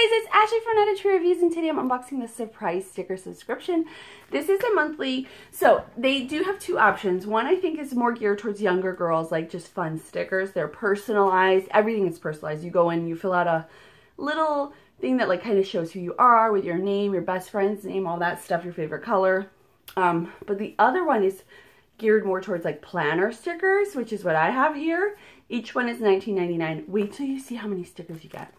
Hey guys, it's Ashley from Out Surprz Reviews, and today I'm unboxing the Surprise sticker subscription. This is a monthly, so they do have two options. One I think is more geared towards younger girls, like just fun stickers. They're personalized. Everything is personalized. You go in, you fill out a little thing that like kind of shows who you are with your name, your best friend's name, all that stuff, your favorite color. But the other one is geared more towards like planner stickers, which is what I have here. Each one is $19.99. Wait till you see how many stickers you get.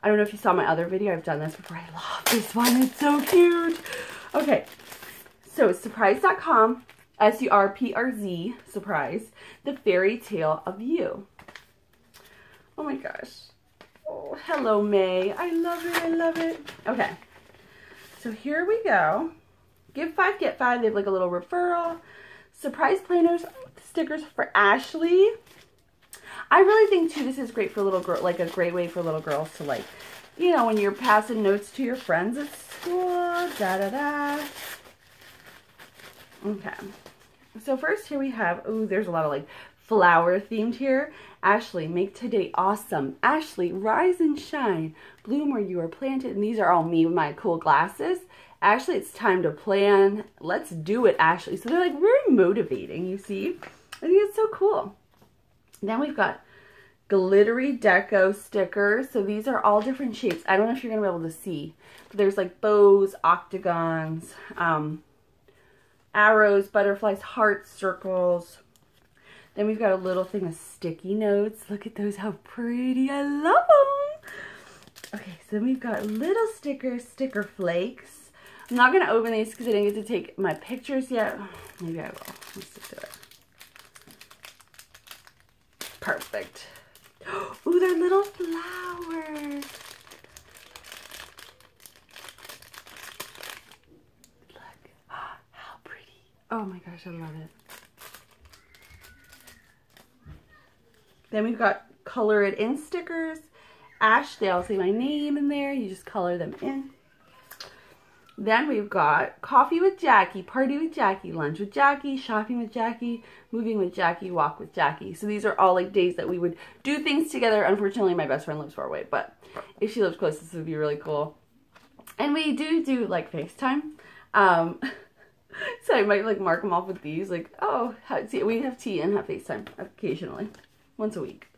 I don't know if you saw my other video. I've done this before. I love this one. It's so cute. Okay. So surprz.com, S-U-R-P-R-Z, surprise, the fairy tale of you. Oh my gosh. Oh, hello, May. I love it. I love it. Okay. So here we go. Give 5, get 5. They have like a little referral. Surprise planners, stickers for Ashley. I really think too this is great for little girl, like a great way for little girls to like, you know, when you're passing notes to your friends at school, Okay. So first here we have, ooh, there's a lot of like flower themed here. Ashley, make today awesome. Ashley, rise and shine. Bloom where you are planted. And these are all me with my cool glasses. Ashley, it's time to plan. Let's do it, Ashley. So they're like very motivating, you see. I think it's so cool. Then we've got glittery deco stickers. So these are all different shapes. I don't know if you're going to be able to see. But there's like bows, octagons, arrows, butterflies, hearts, circles. Then we've got a little thing of sticky notes. Look at those, how pretty. I love them. Okay, so then we've got little stickers, sticker flakes. I'm not going to open these because I didn't get to take my pictures yet. Maybe I will. Let's just do it. Perfect. Ooh, they're little flowers. Look. How pretty. Oh my gosh, I love it. Then we've got color it in stickers. Ash, they all say my name in there. You just color them in. Then we've got coffee with Jackie, party with Jackie, lunch with Jackie, shopping with Jackie, moving with Jackie, walk with Jackie. So these are all like days that we would do things together. Unfortunately, my best friend lives far away, but if she lives close, this would be really cool. And we do like FaceTime. So I might like mark them off with these. Like, oh, we have tea and have FaceTime occasionally, once a week.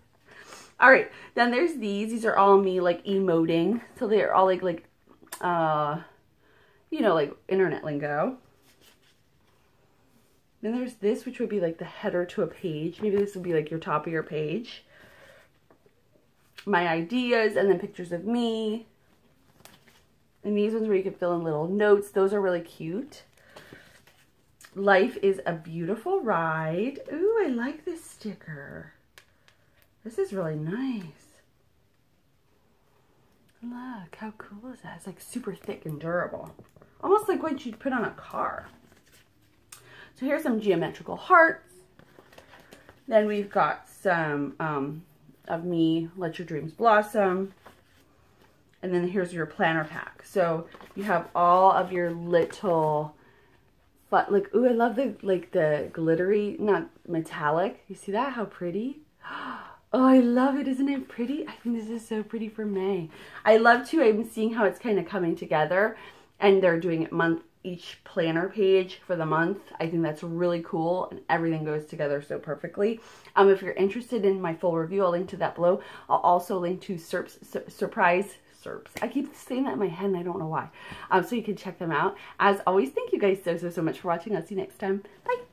All right, then there's these. These are all me like emoting. So they're all like you know, like internet lingo. Then there's this, which would be like the header to a page. Maybe this would be like your top of your page. My ideas, and then pictures of me. And these ones where you can fill in little notes. Those are really cute. Life is a beautiful ride. Ooh, I like this sticker. This is really nice. Look, how cool is that? It's like super thick and durable. Almost like what you'd put on a car. So here's some geometrical hearts. Then we've got some of me, Let Your Dreams Blossom. And then here's your planner pack. So you have all of your little, like, ooh, I love the, like the glittery, not metallic. You see that? How pretty? Oh, I love it. Isn't it pretty? I think this is so pretty for May. I love too, I'm seeing how it's kind of coming together. And they're doing it each planner page for the month. I think that's really cool. And everything goes together so perfectly. If you're interested in my full review, I'll link to that below. I'll also link to Surprise. I keep saying that in my head and I don't know why. So you can check them out. As always, thank you guys so much for watching. I'll see you next time. Bye.